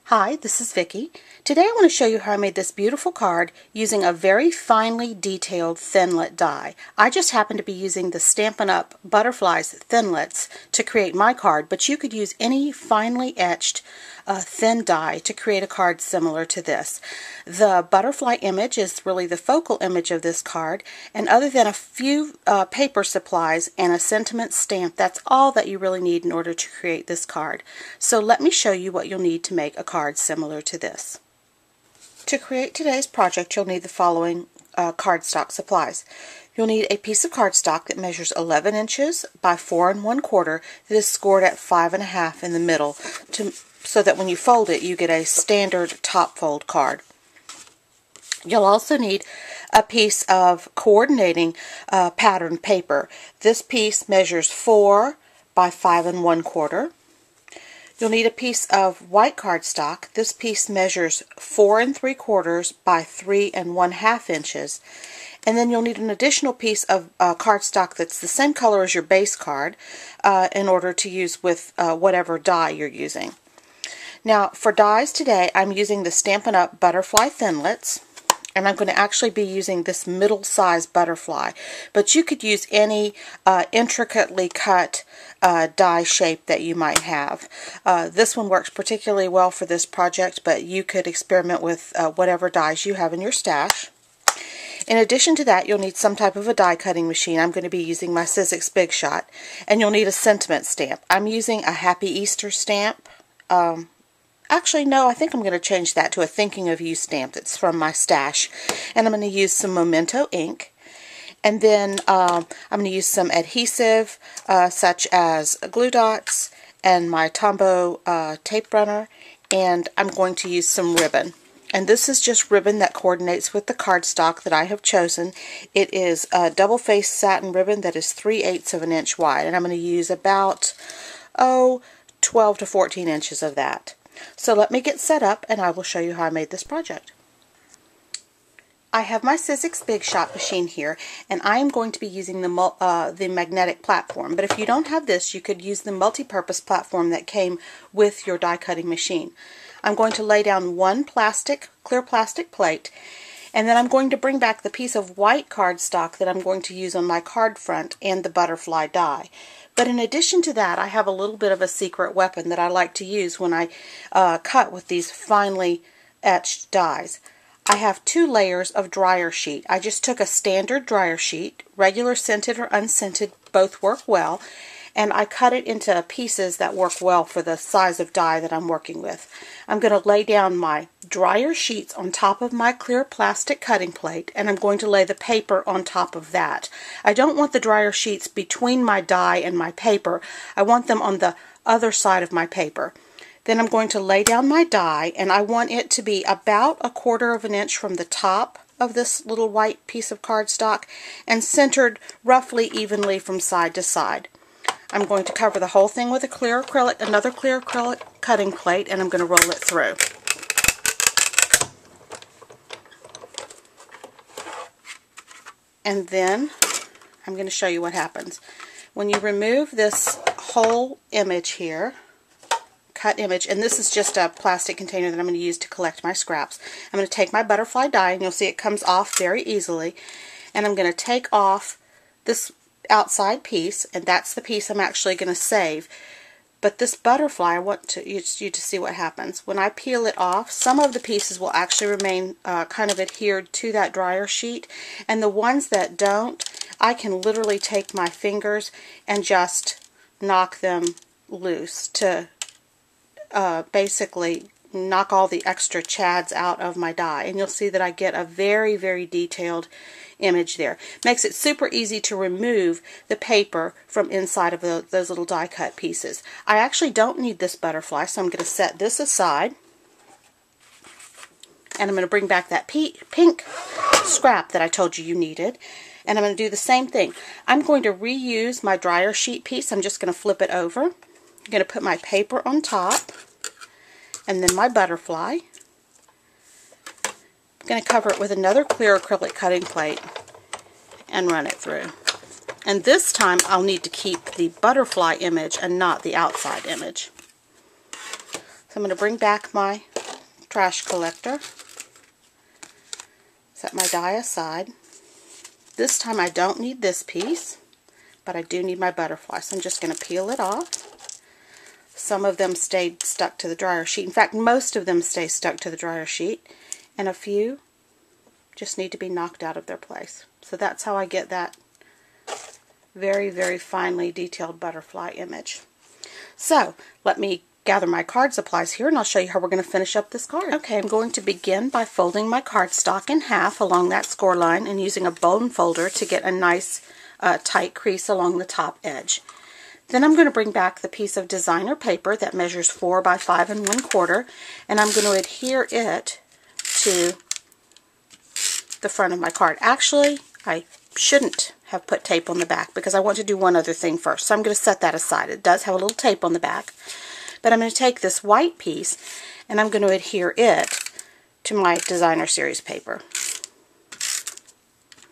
Hi, this is Vicki. Today I want to show you how I made this beautiful card using a very finely detailed Thinlit die. I just happen to be using the Stampin Up Butterfly Thinlits to create my card, but you could use any finely etched thin die to create a card similar to this. The butterfly image is really the focal image of this card, and other than a few paper supplies and a sentiment stamp, that's all that you really need in order to create this card. So let me show you what you'll need to make a card similar to this. To create today's project, you'll need the following cardstock supplies. You'll need a piece of cardstock that measures 11 inches by 4 1/4 that is scored at 5 1/2 in the middle so that when you fold it, you get a standard top fold card. You'll also need a piece of coordinating pattern paper. This piece measures 4 by 5 1/4. You'll need a piece of white cardstock. This piece measures 4 3/4 by 3 1/2 inches. And then you'll need an additional piece of cardstock that's the same color as your base card in order to use with whatever die you're using. Now for dies today, I'm using the Stampin Up Butterfly Thinlits, and I'm going to actually be using this middle-sized butterfly, but you could use any intricately cut die shape that you might have. This one works particularly well for this project, but you could experiment with whatever dies you have in your stash. In addition to that, you'll need some type of a die cutting machine. I'm going to be using my Sizzix Big Shot, and you'll need a sentiment stamp. I'm using a Happy Easter stamp. Actually, no, I think I'm going to change that to a Thinking of You stamp that's from my stash. And I'm going to use some Memento ink. And then I'm going to use some adhesive, such as glue dots and my Tombow tape runner. And I'm going to use some ribbon. And this is just ribbon that coordinates with the cardstock that I have chosen. It is a double-faced satin ribbon that is 3/8 of an inch wide. And I'm going to use about, 12 to 14 inches of that. So let me get set up and I will show you how I made this project. I have my Sizzix Big Shot machine here, and I am going to be using the magnetic platform. But if you don't have this, you could use the multi-purpose platform that came with your die cutting machine. I'm going to lay down one clear plastic plate, and then I'm going to bring back the piece of white cardstock that I'm going to use on my card front and the butterfly die. But in addition to that, I have a little bit of a secret weapon that I like to use when I cut with these finely etched dies. I have 2 layers of dryer sheet. I just took a standard dryer sheet, regular scented or unscented, both work well, and I cut it into pieces that work well for the size of die that I'm working with. I'm going to lay down my dryer sheets on top of my clear plastic cutting plate, and I'm going to lay the paper on top of that. I don't want the dryer sheets between my die and my paper. I want them on the other side of my paper. Then I'm going to lay down my die, and I want it to be about 1/4 of an inch from the top of this little white piece of cardstock and centered roughly evenly from side to side. I'm going to cover the whole thing with another clear acrylic cutting plate, and I'm going to roll it through. And then I'm going to show you what happens. When you remove this whole image here, cut image, and this is just a plastic container that I'm going to use to collect my scraps, I'm going to take my butterfly die, and you'll see it comes off very easily, and I'm going to take off this outside piece, and that's the piece I'm actually going to save. But this butterfly, I want you to see what happens. When I peel it off, some of the pieces will actually remain kind of adhered to that dryer sheet, and the ones that don't, I can literally take my fingers and just knock them loose to basically knock all the extra chads out of my die, and you'll see that I get a very, very detailed image there. Makes it super easy to remove the paper from inside of those little die cut pieces. I actually don't need this butterfly, so I'm going to set this aside, and I'm going to bring back that pink scrap that I told you needed, and I'm going to do the same thing. I'm going to reuse my dryer sheet piece. I'm just going to flip it over. I'm going to put my paper on top, and then my butterfly. I'm going to cover it with another clear acrylic cutting plate and run it through. And this time I'll need to keep the butterfly image and not the outside image. So I'm going to bring back my trash collector. Set my die aside. This time I don't need this piece, but I do need my butterfly. So I'm just going to peel it off. Some of them stayed stuck to the dryer sheet. In fact, most of them stay stuck to the dryer sheet. And a few just need to be knocked out of their place. So that's how I get that very, very finely detailed butterfly image. So let me gather my card supplies here, and I'll show you how we're going to finish up this card. Okay, I'm going to begin by folding my cardstock in half along that score line and using a bone folder to get a nice tight crease along the top edge. Then I'm going to bring back the piece of designer paper that measures 4 by 5 1/4, and I'm going to adhere it to the front of my card. Actually, I shouldn't have put tape on the back because I want to do one other thing first. So I'm going to set that aside. It does have a little tape on the back. But I'm going to take this white piece and I'm going to adhere it to my designer series paper.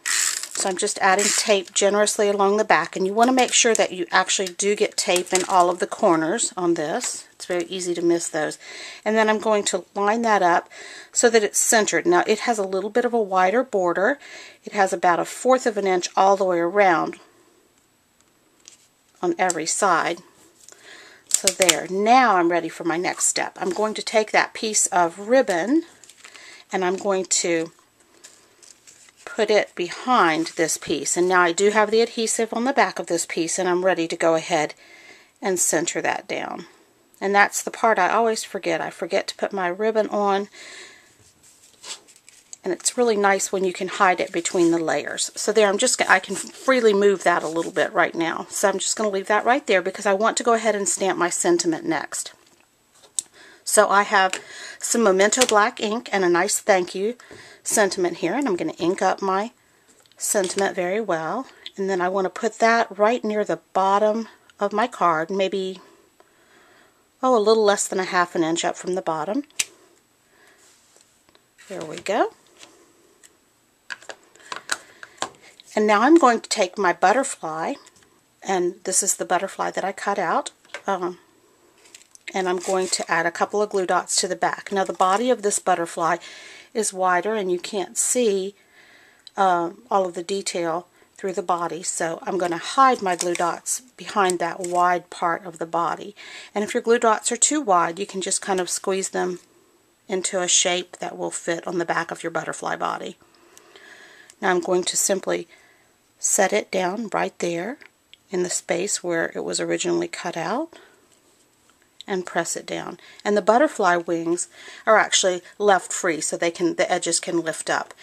So I'm just adding tape generously along the back, and you want to make sure that you actually do get tape in all of the corners on this. It's very easy to miss those. And then I'm going to line that up so that it's centered. Now it has a little bit of a wider border. It has about 1/4 of an inch all the way around on every side. So there. Now I'm ready for my next step. I'm going to take that piece of ribbon and I'm going to put it behind this piece. And now I do have the adhesive on the back of this piece, and I'm ready to go ahead and center that down. And that's the part I always forget. I forget to put my ribbon on, and it's really nice when you can hide it between the layers. So there, I can freely move that a little bit right now. So I'm just going to leave that right there because I want to go ahead and stamp my sentiment next. So I have some Memento black ink and a nice thank you sentiment here, and I'm going to ink up my sentiment very well. And then I want to put that right near the bottom of my card, maybe a little less than 1/2 inch up from the bottom. There we go. And now I'm going to take my butterfly, and this is the butterfly that I cut out, and I'm going to add a couple of glue dots to the back. Now the body of this butterfly is wider and you can't see all of the detail through the body, so I'm going to hide my glue dots behind that wide part of the body. And if your glue dots are too wide, you can just kind of squeeze them into a shape that will fit on the back of your butterfly body. Now I'm going to simply set it down right there in the space where it was originally cut out and press it down. And the butterfly wings are actually left free so the edges can lift up.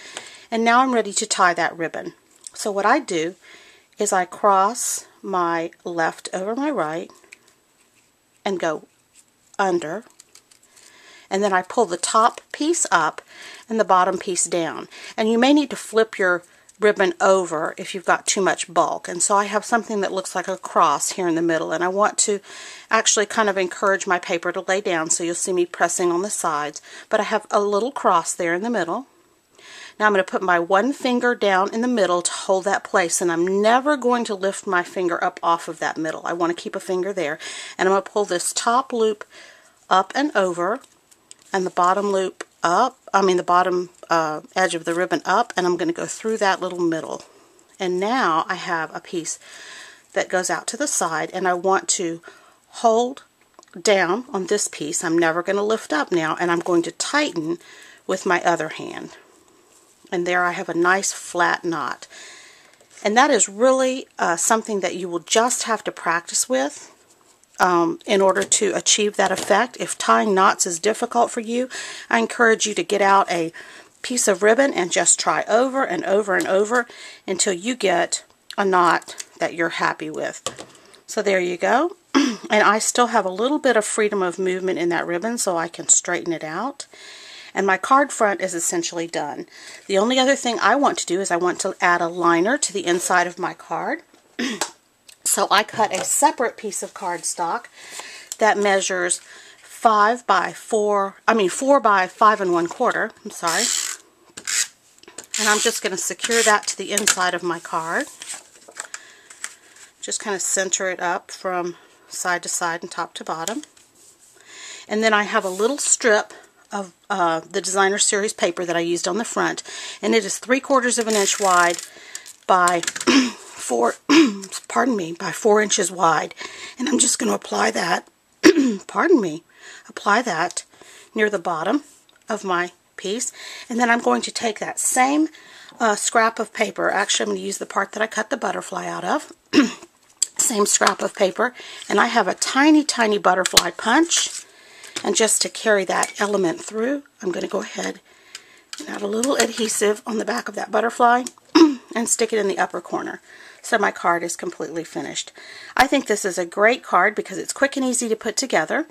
And now I'm ready to tie that ribbon. So what I do is I cross my left over my right and go under, and then I pull the top piece up and the bottom piece down. And you may need to flip your ribbon over if you've got too much bulk. And so I have something that looks like a cross here in the middle, and I want to actually kind of encourage my paper to lay down, so you'll see me pressing on the sides. But I have a little cross there in the middle. Now I'm going to put my one finger down in the middle to hold that place, and I'm never going to lift my finger up off of that middle. I want to keep a finger there. And I'm going to pull this top loop up and over, and the bottom loop up, the bottom edge of the ribbon up, and I'm going to go through that little middle. And now I have a piece that goes out to the side, and I want to hold down on this piece. I'm never going to lift up now, and I'm going to tighten with my other hand. And there I have a nice flat knot. And that is really something that you will just have to practice with in order to achieve that effect. If tying knots is difficult for you, I encourage you to get out a piece of ribbon and just try over and over and over until you get a knot that you're happy with. So there you go. And I still have a little bit of freedom of movement in that ribbon, so I can straighten it out. And my card front is essentially done. The only other thing I want to do is I want to add a liner to the inside of my card. So I cut a separate piece of cardstock that measures 4 by 5 1/4. I'm sorry. And I'm just going to secure that to the inside of my card. Just kind of center it up from side to side and top to bottom. And then I have a little strip of the designer series paper that I used on the front, and it is 3/4 of an inch wide by 4 by 4 inches wide. And I'm just going to apply that apply that near the bottom of my piece. And then I'm going to take that same scrap of paper. Actually, I'm going to use the part that I cut the butterfly out of. Same scrap of paper, and I have a tiny butterfly punch, and just to carry that element through, I'm going to go ahead and add a little adhesive on the back of that butterfly and stick it in the upper corner. So my card is completely finished. I think this is a great card because it's quick and easy to put together.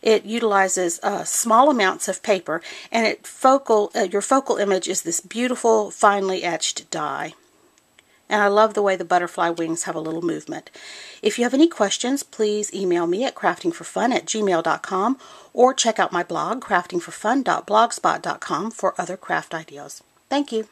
It utilizes small amounts of paper, and your focal image is this beautiful finely etched die. And I love the way the butterfly wings have a little movement. If you have any questions, please email me at craftingforfun@gmail.com or check out my blog, craftingforfun.blogspot.com, for other craft ideas. Thank you.